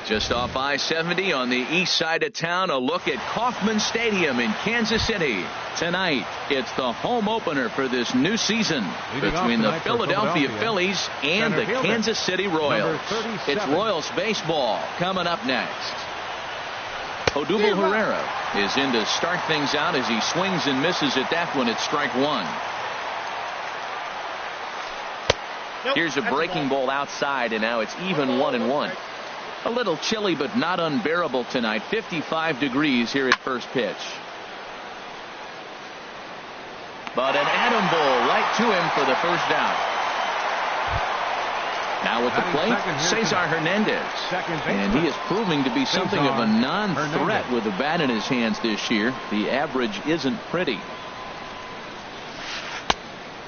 Just off I-70 on the east side of town, a look at Kauffman Stadium in Kansas City. Tonight, it's the home opener for this new season between the Philadelphia Phillies and the Kansas City Royals. It's Royals baseball coming up next. Odubel Herrera is in to start things out as he swings and misses at that one at strike one. Here's a breaking ball outside, and now it's even 1-1. A little chilly, but not unbearable tonight. 55 degrees here at first pitch. But an atom ball right to him for the first out. Now at the plate, Cesar Hernandez. And he is proving to be something of a non-threat with the bat in his hands this year. The average isn't pretty.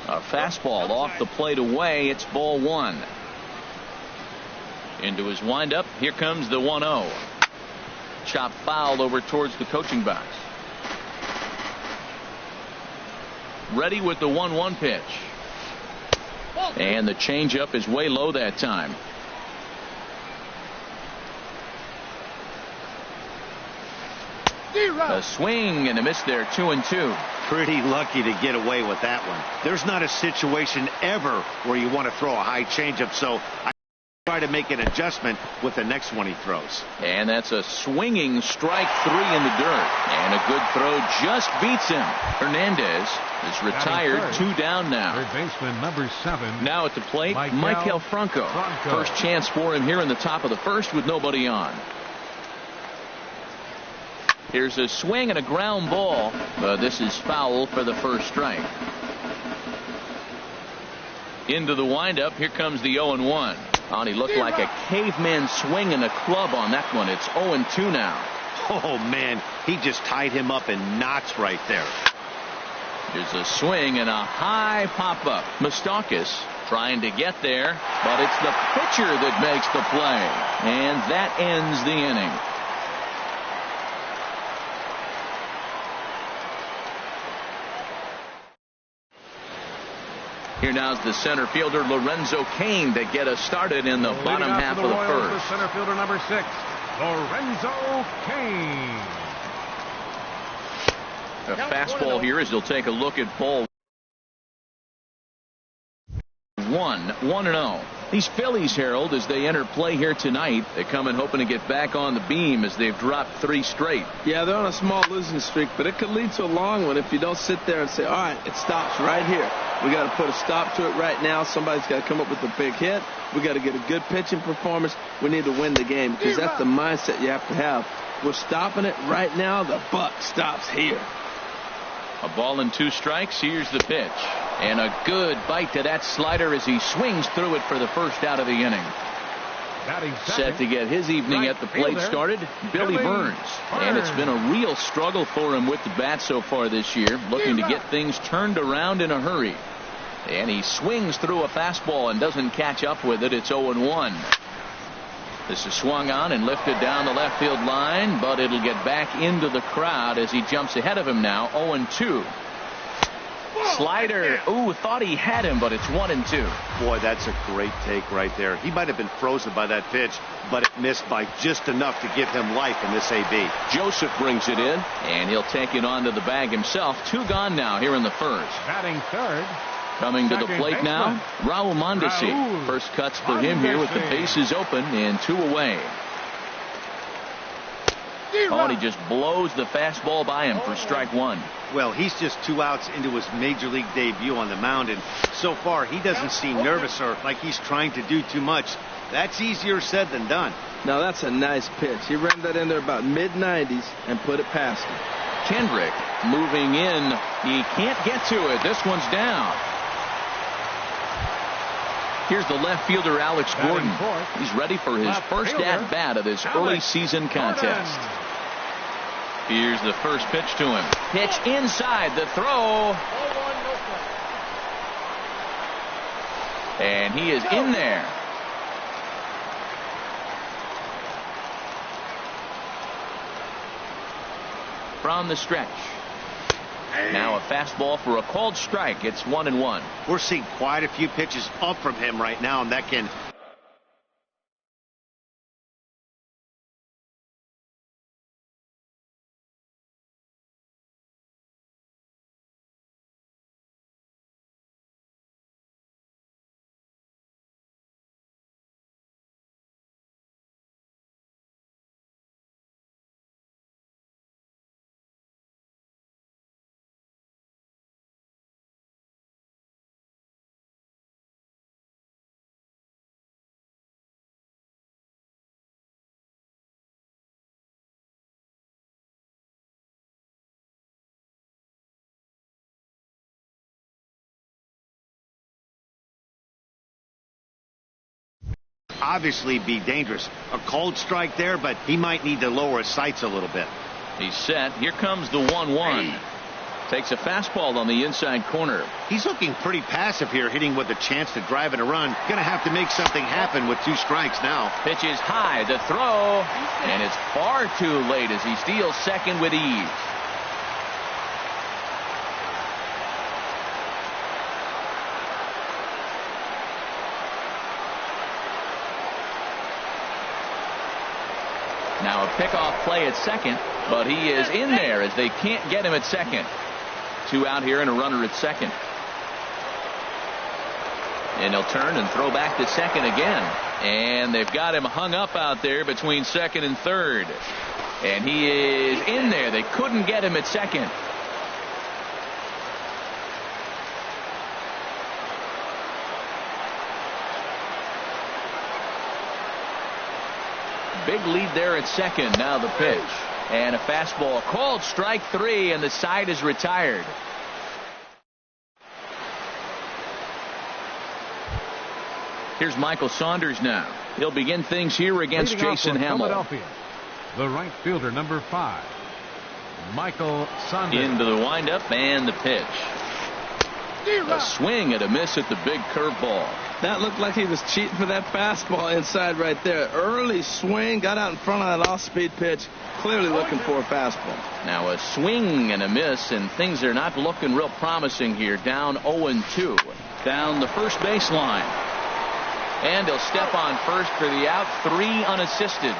A fastball off the plate away. It's ball one. Into his windup. Here comes the 1-0. Chop foul over towards the coaching box. Ready with the 1-1 pitch. And the changeup is way low that time. A swing and a miss there. 2-2. Pretty lucky to get away with that one. There's not a situation ever where you want to throw a high changeup, so I try to make an adjustment with the next one he throws. And that's a swinging strike three in the dirt. And a good throw just beats him. Hernandez is retired. Two down now. Third baseman number 7. Now at the plate, Michael Franco. First chance for him here in the top of the first with nobody on. Here's a swing and a ground ball. This is foul for the first strike. Into the windup. Here comes the 0-1. Oh, he looked like a caveman swinging a club on that one. It's 0-2 now. Oh, man. He just tied him up in knots right there. There's a swing and a high pop-up. Moustakas trying to get there, but it's the pitcher that makes the play. And that ends the inning. Here now is the center fielder Lorenzo Cain to get us started in the bottom half of the first. Center fielder number 6, Lorenzo Cain. A fastball here as he'll take a look at ball 1-0. These Phillies, Harold, as they enter play here tonight, they come in hoping to get back on the beam as they've dropped 3 straight. Yeah, they're on a small losing streak, but it could lead to a long one if you don't sit there and say, all right, it stops right here. We got to put a stop to it right now. Somebody's got to come up with a big hit. We got to get a good pitching performance. We need to win the game because that's the mindset you have to have. We're stopping it right now. The buck stops here. A ball and 2 strikes. Here's the pitch. And a good bite to that slider as he swings through it for the first out of the inning. Set to get his evening at the plate started, Billy Burns. And it's been a real struggle for him with the bat so far this year, looking to get things turned around in a hurry. And he swings through a fastball and doesn't catch up with it. It's 0-1. This is swung on and lifted down the left field line, but it'll get back into the crowd as he jumps ahead of him now. 0-2. Slider. Ooh, thought he had him, but it's 1-2. Boy, that's a great take right there. He might have been frozen by that pitch, but it missed by just enough to give him life in this AB. Joseph brings it in, and he'll take it onto the bag himself. 2 gone now here in the first. Batting third. Coming to the plate now, Raul Mondesi. First cuts for him here with the bases open and 2 away. Oh, and he just blows the fastball by him for strike 1. Well, he's just 2 outs into his major league debut on the mound, and so far he doesn't seem nervous or like he's trying to do too much. That's easier said than done. Now that's a nice pitch. He ran that in there about mid-90s and put it past him. Kendrick moving in. He can't get to it. This one's down. Here's the left fielder, Alex Gordon. He's ready for his first at-bat of this early season contest. Here's the first pitch to him. Pitch inside, the throw. And he is in there. From the stretch. Now a fastball for a called strike. It's 1-1. We're seeing quite a few pitches up from him right now, and that can obviously be dangerous. A called strike there, but he might need to lower his sights a little bit. He's set. Here comes the 1-1. Takes a fastball on the inside corner. He's looking pretty passive here, hitting with a chance to drive and a run. Gonna have to make something happen with 2 strikes now. Pitch is high, the throw, and it's far too late as he steals second with ease. Now a pickoff play at second, but he is in there as they can't get him at second. 2 out here and a runner at second. And he'll turn and throw back to second again. And they've got him hung up out there between second and third. And he is in there. They couldn't get him at second. Big lead there at second. Now the pitch. And a fastball called strike 3, and the side is retired. Here's Michael Saunders now. He'll begin things here against Jason Hamill. Philadelphia, the right fielder, number 5, Michael Saunders. Into the windup and the pitch. A swing and a miss at the big curveball. That looked like he was cheating for that fastball inside right there. Early swing, got out in front of that off-speed pitch. Clearly looking for a fastball. Now a swing and a miss, and things are not looking real promising here. Down 0-2. Down the first baseline. And he'll step on first for the out. 3 unassisted.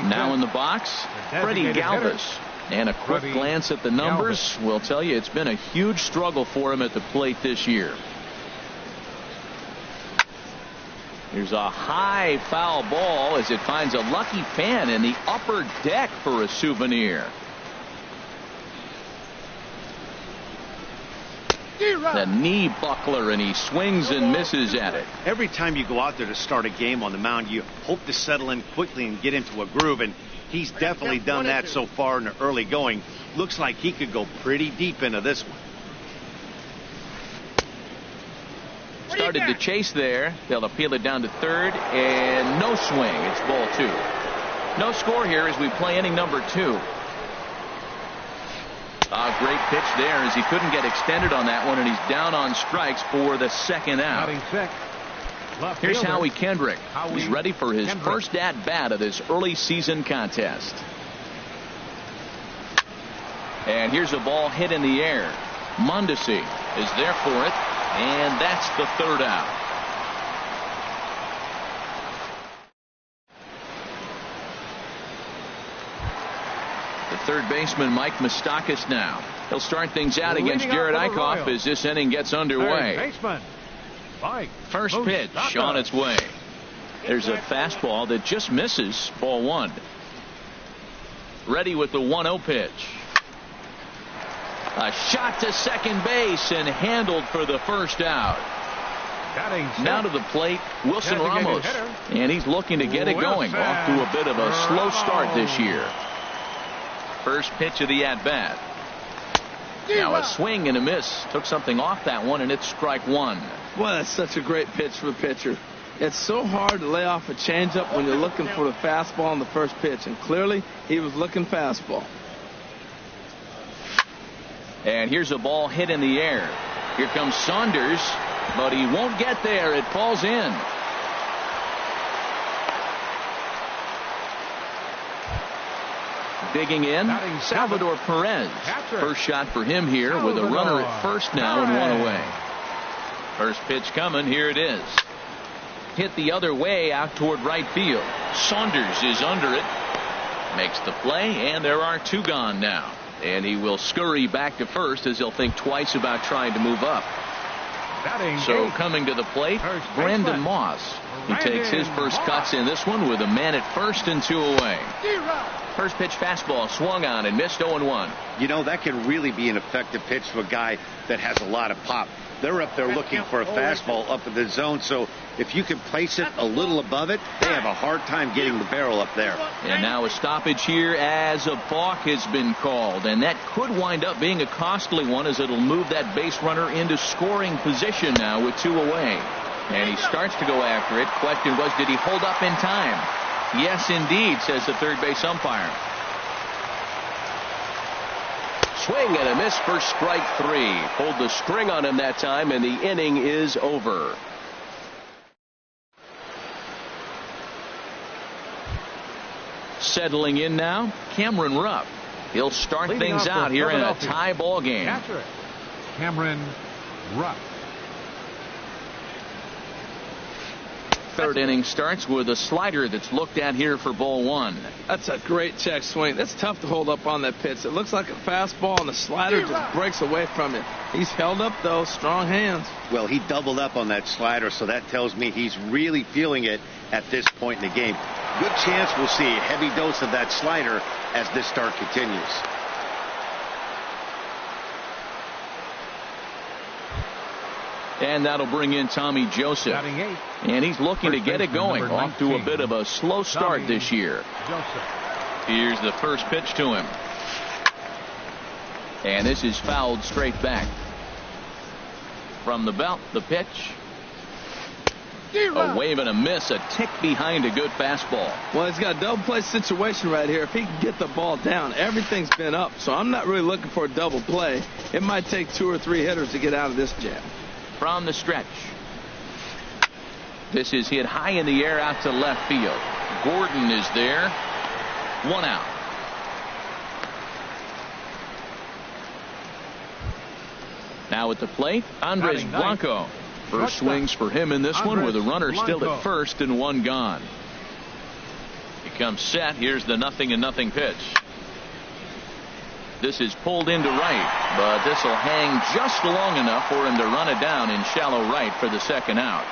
Now in the box, Freddie Galvis. And a quick glance at the numbers will tell you it's been a huge struggle for him at the plate this year. Here's a high foul ball as it finds a lucky fan in the upper deck for a souvenir. The knee buckler, and he swings and misses at it. Every time you go out there to start a game on the mound, you hope to settle in quickly and get into a groove, and he's definitely done that so far in the early going. Looks like he could go pretty deep into this one. Started to chase there. They'll appeal it down to third, and no swing. It's ball 2. No score here as we play inning number 2. A great pitch there as he couldn't get extended on that one, and he's down on strikes for the second out. Here's Howie Kendrick. He's ready for his first at-bat of this early season contest. And here's a ball hit in the air. Mondesi is there for it, and that's the third out. The third baseman, Mike Moustakas, now. He'll start things out against Garrett Eichhoff as this inning gets underway. First pitch on its way. There's a fastball that just misses. Ball 1. Ready with the 1-0 pitch. A shot to second base and handled for the first out. Now to the plate, Wilson Ramos. And he's looking to get it going. Off to a bit of a slow start this year. First pitch of the at-bat. Now a swing and a miss. Took something off that one, and it's strike 1. Boy, that's such a great pitch for the pitcher. It's so hard to lay off a changeup when you're looking for the fastball on the first pitch, and clearly he was looking fastball. And here's a ball hit in the air. Here comes Saunders, but he won't get there. It falls in. Digging in, Salvador Perez. First shot for him here with a runner at first now and 1 away. First pitch coming. Here it is. Hit the other way out toward right field. Saunders is under it. Makes the play, and there are 2 gone now. And he will scurry back to first as he'll think twice about trying to move up. So coming to the plate, Brandon Moss. He takes his first cuts in this one with a man at first and 2 away. First pitch fastball swung on and missed 0-1. You know, that can really be an effective pitch to a guy that has a lot of pop. They're up there looking for a fastball up in the zone, so if you can place it a little above it, they have a hard time getting the barrel up there. And now a stoppage here as a balk has been called, and that could wind up being a costly one as it'll move that base runner into scoring position now with 2 away. And he starts to go after it. Question was, did he hold up in time? Yes, indeed, says the third base umpire. Swing and a miss for strike 3. Pulled the string on him that time, and the inning is over. Settling in now, Cameron Rupp. He'll start things out here in a tie ball game. Cameron Rupp. Third inning starts with a slider that's looked at here for ball 1. That's a great check swing. That's tough to hold up on that pitch. It looks like a fastball, and the slider just breaks away from it. He's held up, though. Strong hands. Well, he doubled up on that slider, so that tells me he's really feeling it at this point in the game. Good chance we'll see a heavy dose of that slider as this start continues. And that'll bring in Tommy Joseph. And he's looking to get it going. Off to a bit of a slow start this year. Here's the first pitch to him. And this is fouled straight back. From the belt, the pitch. A wave and a miss, a tick behind a good fastball. Well, he's got a double play situation right here. If he can get the ball down, everything's been up. So I'm not really looking for a double play. It might take 2 or 3 hitters to get out of this jam. From the stretch. This is hit high in the air out to left field. Gordon is there. 1 out. Now at the plate, Andres Blanco. First swings for him in this one with a runner still at first and 1 gone. He comes set. Here's the 0-0 pitch. This is pulled into right, but this will hang just long enough for him to run it down in shallow right for the second out.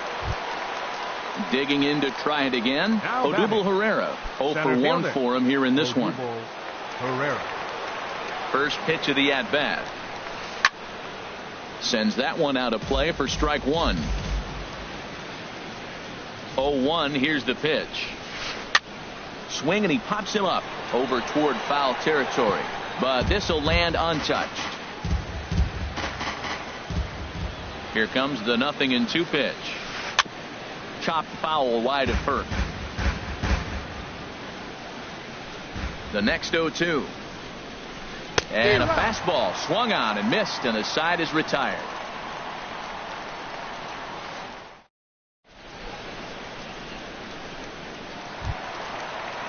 Digging in to try it again, Odubel Herrera. 0 for 1 for him here in this one. First pitch of the at-bat. Sends that one out of play for strike 1. 0-1. Here's the pitch. Swing, and he pops him up over toward foul territory. But this will land untouched. Here comes the 0-2 pitch. Chopped foul wide of first. The next 0-2. And a fastball swung on and missed, and the side is retired.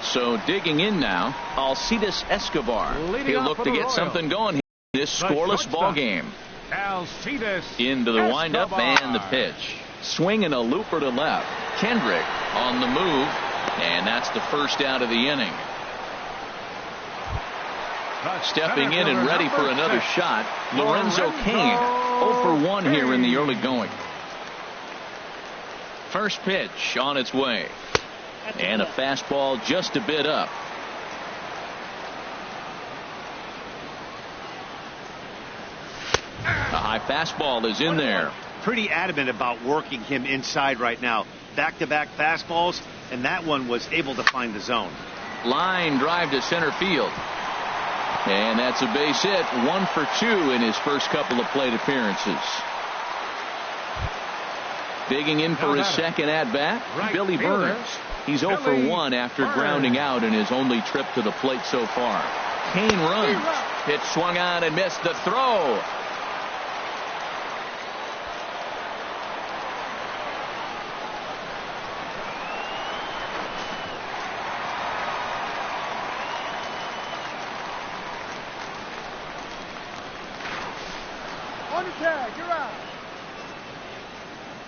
So digging in now, Alcides Escobar. He'll look to get something going here in this scoreless ball game. Into the windup and the pitch. Swing and a looper to left. Kendrick on the move, and that's the first out of the inning. Stepping in and ready for another shot, Lorenzo Cain. 0 for 1 here in the early going. First pitch on its way. And a fastball just a bit up. A high fastball is in there. Pretty adamant about working him inside right now. Back-to-back fastballs, and that one was able to find the zone. Line drive to center field. And that's a base hit. 1 for 2 in his first couple of plate appearances. Digging in for his second at-bat, Billy Burns. He's 0 for 1 after grounding out in his only trip to the plate so far. Cain runs. Pitch swung on and missed. The throw.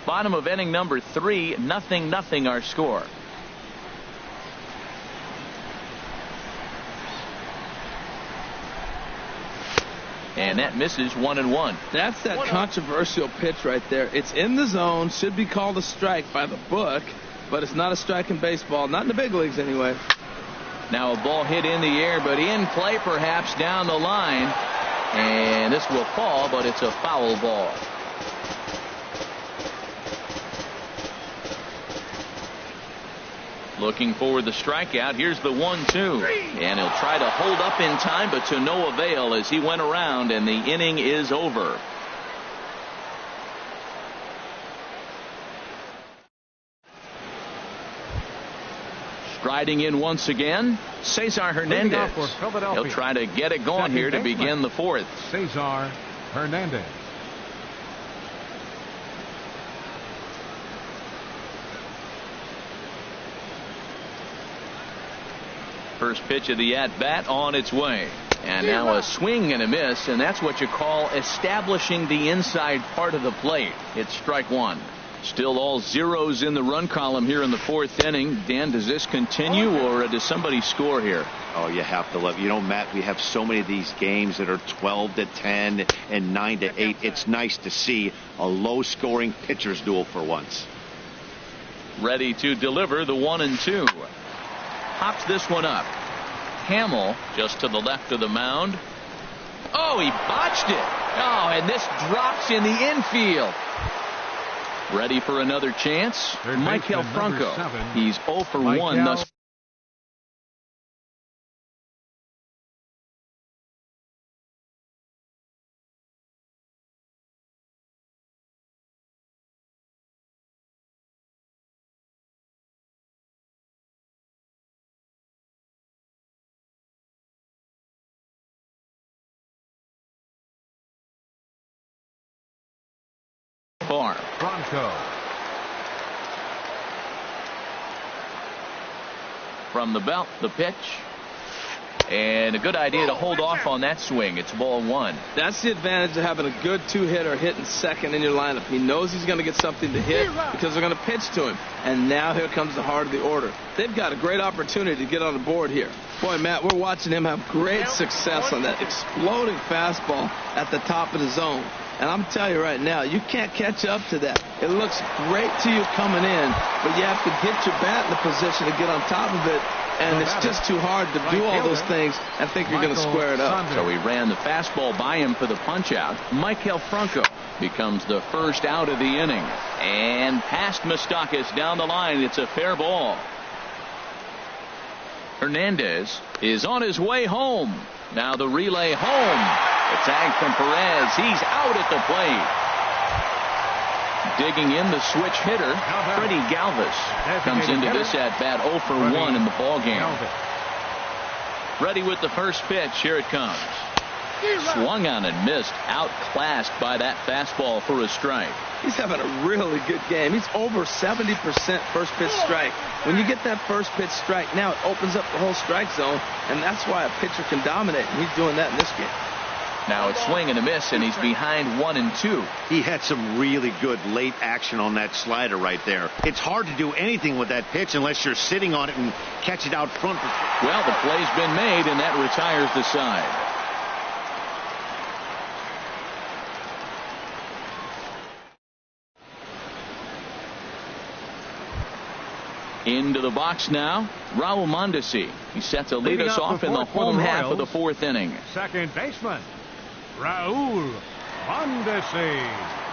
Bottom of inning number 3, 0-0 our score. And that misses 1-1. That's that controversial pitch right there. It's in the zone, should be called a strike by the book, but it's not a strike in baseball, not in the big leagues anyway. Now a ball hit in the air, but in play perhaps down the line. And this will fall, but it's a foul ball. Looking for the strikeout. Here's the 1-2. And he'll try to hold up in time, but to no avail as he went around, and the inning is over. Striding in once again, Cesar Hernandez. For Philadelphia. He'll try to get it going here to begin the fourth. Cesar Hernandez. First pitch of the at-bat on its way. And now a swing and a miss, and that's what you call establishing the inside part of the plate. It's strike one. Still all zeros in the run column here in the fourth inning. Dan, does this continue, or does somebody score here? Oh, you have to love. You know, Matt, we have so many of these games that are 12-10 and 9-8. It's nice to see a low-scoring pitcher's duel for once. Ready to deliver the 1-2. Pops this one up. Hamill just to the left of the mound. Oh, he botched it. Oh, and this drops in the infield. Ready for another chance? Michael Franco. He's 0 for 1 thus. Far. Franco. From the belt, the pitch. And a good idea to hold off on that swing. It's ball one. That's the advantage of having a good two-hitter hitting second in your lineup. He knows he's going to get something to hit because they're going to pitch to him. And now here comes the heart of the order. They've got a great opportunity to get on the board here. Boy, Matt, we're watching him have great success on that exploding fastball at the top of the zone. And I'm telling you right now, you can't catch up to that. It looks great to you coming in, but you have to get your bat in the position to get on top of it. And it's just too hard to do all those things and think you're going to square it up. So he ran the fastball by him for the punch out. Michael Franco becomes the first out of the inning. And past Moustakas down the line. It's a fair ball. Hernandez is on his way home. Now the relay home. The tag from Perez. He's out at the plate. Digging in the switch hitter, Freddie Galvis comes into this at-bat 0 for 1 in the ballgame. Ready with the first pitch. Here it comes. Swung on and missed. Outclassed by that fastball for a strike. He's having a really good game. He's over 70% first pitch strike. When you get that first pitch strike, now it opens up the whole strike zone, and that's why a pitcher can dominate, and he's doing that in this game. Now it's swing and a miss, and he's behind 1-2. He had some really good late action on that slider right there. It's hard to do anything with that pitch unless you're sitting on it and catch it out front. Well, the play's been made, and that retires the side. Into the box now, Raul Mondesi. He set to lead us off in the home half of the fourth inning. Second baseman, Raul Mondesi.